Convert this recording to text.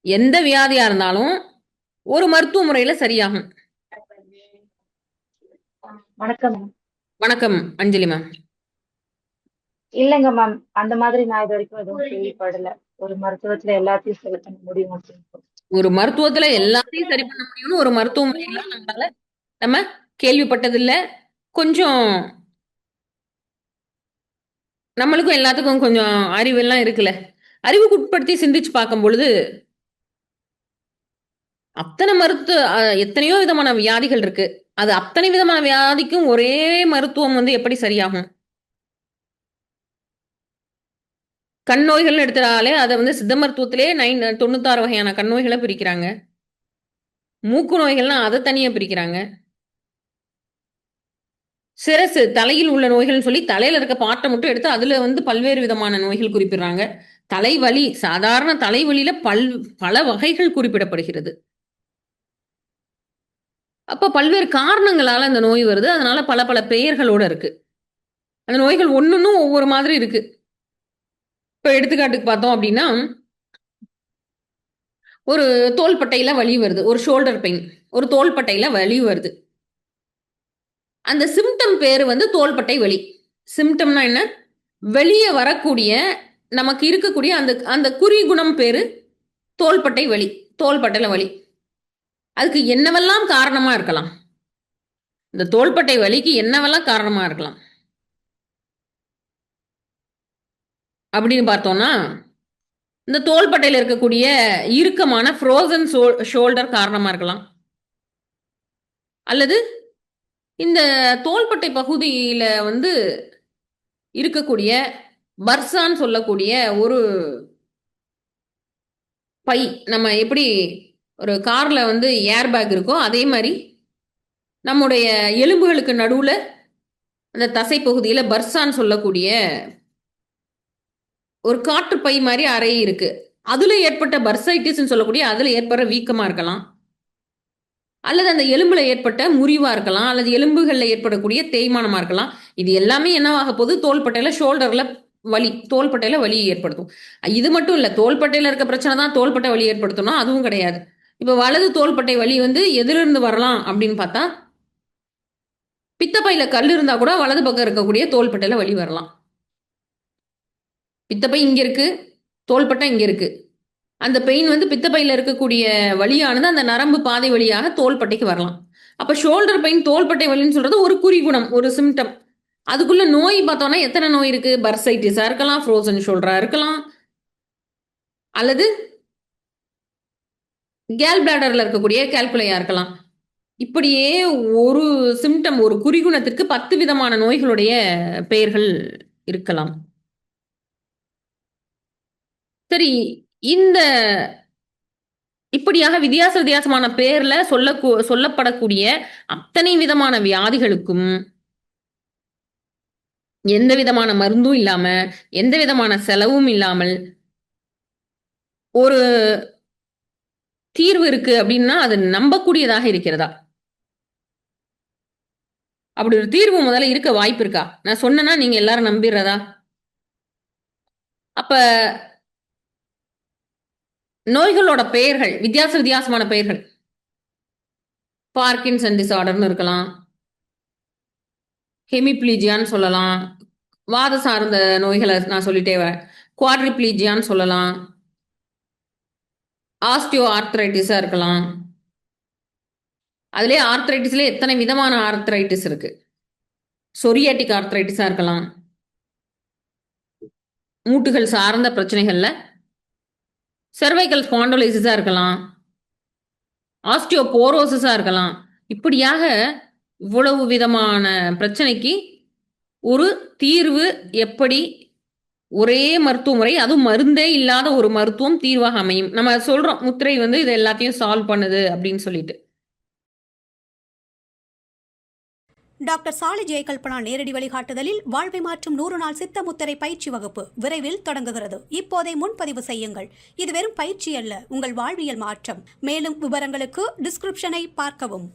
எந்த வியாதியா இருந்தாலும் ஒரு மருத்துவ முறையில சரியாகும். வணக்கம் மேம். வணக்கம் அஞ்சலி மேம். இல்லைங்க மேம். அந்த மாதிரி நான் இது வரைக்கும் எதுவும் கேள்விப்படல. ஒரு மருத்துவத்துல எல்லாத்தையும் சரி பண்ண முடியும் அப்படின்னு. ஒரு மருத்துவத்துல எல்லாத்தையும் சரி பண்ண முடியும்னு ஒரு மருத்துவ முறையில நம்ம கேள்விப்பட்டதில்ல. கொஞ்சம் நம்மளுக்கும் எல்லாத்துக்கும் கொஞ்சம் அறிவெல்லாம் இருக்குல்ல. அறிவுக்குட்படுத்தி சிந்திச்சு பார்க்கும் பொழுது அத்தனை எத்தனையோ விதமான வியாதிகள் இருக்கு. அது அத்தனை விதமான வியாதிக்கும் ஒரே மருத்துவம் எப்படி சரியாகும்? கண் நோய்கள்னு எடுத்தாலே அதை சித்த மருத்துவத்திலே 96 வகையான கண் நோய்களை பிரிக்கிறாங்க. மூக்கு நோய்கள்னா அதை தனியா பிரிக்கிறாங்க. சிரசு தலையில் உள்ள நோய்கள்னு சொல்லி தலையில இருக்க பாட்டை மட்டும் எடுத்து அதுல பல்வேறு விதமான நோய்கள் குறிப்பிடுறாங்க. தலைவலி, சாதாரண தலைவலியில பல வகைகள் குறிப்பிடப்படுகிறது. அப்ப பல்வேறு காரணங்களால அந்த நோய் வருது. அதனால பல பல பெயர்களோட இருக்கு. அந்த நோய்கள் ஒன்னொன்னும் ஒவ்வொரு மாதிரி இருக்கு. இப்ப எடுத்துக்காட்டுக்கு பார்த்தோம் அப்படின்னா, ஒரு தோள்பட்டையில வலி வருது. ஒரு ஷோல்டர் பெயின். ஒரு தோள்பட்டையில வலி வருது. அந்த சிம்டம் பேரு தோள்பட்டை வலி. சிம்டம்னா என்ன? வெளியே வரக்கூடிய நமக்கு இருக்கக்கூடிய அந்த அந்த குறிகுணம் பேரு தோள்பட்டை வலி. தோள்பட்டையில வலி. அதுக்கு என்னவெல்லாம் காரணமா இருக்கலாம்? இந்த தோள்பட்டை வலிக்கு என்னவெல்லாம் காரணமா இருக்கலாம் அப்படின்னு பார்த்தோம்னா, இந்த தோள்பட்டையில இருக்கக்கூடிய இறுக்கமான ஃப்ரோசன் ஷோல்டர் காரணமா இருக்கலாம். அல்லது இந்த தோள்பட்டை பகுதியில இருக்கக்கூடிய பர்சான்னு சொல்லக்கூடிய ஒரு பை, நம்ம எப்படி ஒரு கார்ல ஏர் பேக் இருக்கோ அதே மாதிரி நம்முடைய எலும்புகளுக்கு நடுவுல அந்த தசை பகுதியில பர்சான்னு சொல்லக்கூடிய ஒரு காற்று பை மாதிரி அறை இருக்கு. அதுல ஏற்பட்ட பர்சைட்டிஸ் சொல்லக்கூடிய அதுல ஏற்படுற வீக்கமா இருக்கலாம். அல்லது அந்த எலும்புல ஏற்பட்ட முறிவா இருக்கலாம். அல்லது எலும்புகள்ல ஏற்படக்கூடிய தேய்மானமா இருக்கலாம். இது எல்லாமே என்னவாக போகுது? தோள்பட்டையில ஷோல்டர்ல வலி, தோள்பட்டையில வலி ஏற்படுத்தும். இது மட்டும் இல்ல, தோள்பட்டையில இருக்க பிரச்சனை தான் தோள்பட்டை வலி ஏற்படுத்தணும் அதுவும் கிடையாது. இப்ப வலது தோள்பட்டை வலி எதிலிருந்து வரலாம் அப்படின்னு பார்த்தா, பித்தப்பையில கல் இருந்தா கூட வலது பக்கம் இருக்கக்கூடிய தோள்பட்டையில வலி வரலாம். பித்தப்பை இங்க இருக்கு, தோள்பட்டை இங்க இருக்கு. அந்த பெயின் பித்தப்பையில இருக்கக்கூடிய வலியானது அந்த நரம்பு பாதை வழியாக தோள்பட்டைக்கு வரலாம். அப்ப ஷோல்டர் பெயின் தோள்பட்டை வலின்னு சொல்றது ஒரு குறிகுணம், ஒரு சிம்டம். அதுக்குள்ள நோய் பார்த்தோம்னா எத்தனை நோய் இருக்கு? பர்சைட்டிஸா இருக்கலாம், ஃப்ரோசன் ஷோல்டரா இருக்கலாம், அல்லது கேல் பிளாடர்ல இருக்கக்கூடிய கேல்குலையா இருக்கலாம். இப்படியே ஒரு சிம்டம், ஒரு குறிகுணத்திற்கு 10 விதமான நோய்களுடைய பெயர்கள் இருக்கலாம். சரி, இந்த இப்படியாக வித்தியாச வித்தியாசமான பேர்ல சொல்லப்படக்கூடிய அத்தனை விதமான வியாதிகளுக்கும் எந்த விதமான மருந்தும் இல்லாம, எந்த விதமான செலவும் இல்லாமல் ஒரு தீர்வு இருக்கு அப்படின்னா அது நம்பக்கூடியதாக இருக்கிறதா? அப்படி ஒரு தீர்வு முதல்ல இருக்க வாய்ப்பு இருக்கா? நான் சொன்னேன்னா நீங்க எல்லாரும் நம்பிடுறதா? அப்ப நோய்களோட பெயர்கள் வித்தியாச வித்தியாசமான பெயர்கள். பார்க்கின்சன் டிசார்டர்னு இருக்கலாம், ஹெமிப்ளீஜியான்னு சொல்லலாம், வாத சார்ந்த நோய்களை நான் சொல்லிட்டே வரேன். குவாட்ரிப்ளீஜியான்னு சொல்லலாம், ஆஸ்டியோ ஆர்த்ரைட்டிஸா இருக்கலாம். அதுலயே ஆர்த்ரைட்டிஸ்ல எத்தனை விதமான ஆர்த்ரைட்டிஸ் இருக்கு. சொரியாட்டிக் ஆர்த்ரைட்டிஸா இருக்கலாம். மூட்டுகள் சார்ந்த பிரச்சனைகள்ல செர்வைக்கல் ஸ்பாண்டோலைசிஸா இருக்கலாம், ஆஸ்டியோபோரோசிஸா இருக்கலாம். இப்படியாக இவ்வளவு விதமான பிரச்சனைக்கு ஒரு தீர்வு எப்படி? ஒரே மருத்துவ முறை, அதுவும் மருந்தே இல்லாத ஒரு மருத்துவம் தீர்வாக அமையும். நம்ம சொல்றோம் முத்திரை இது எல்லாத்தையும் சால்வ் பண்ணுது அப்படின்னு சொல்லிட்டு. டாக்டர் சாலி ஜெயகல்பனா நேரடி வழிகாட்டுதலில் வாழ்வை மாற்றும் 100 நாள் சித்த முத்திரை பயிற்சி வகுப்பு விரைவில் தொடங்குகிறது. இப்போதே முன்பதிவு செய்யுங்கள். இது வெறும் பயிற்சி அல்ல, உங்கள் வாழ்வியல் மாற்றம். மேலும் விவரங்களுக்கு டிஸ்கிரிப்ஷனை பார்க்கவும்.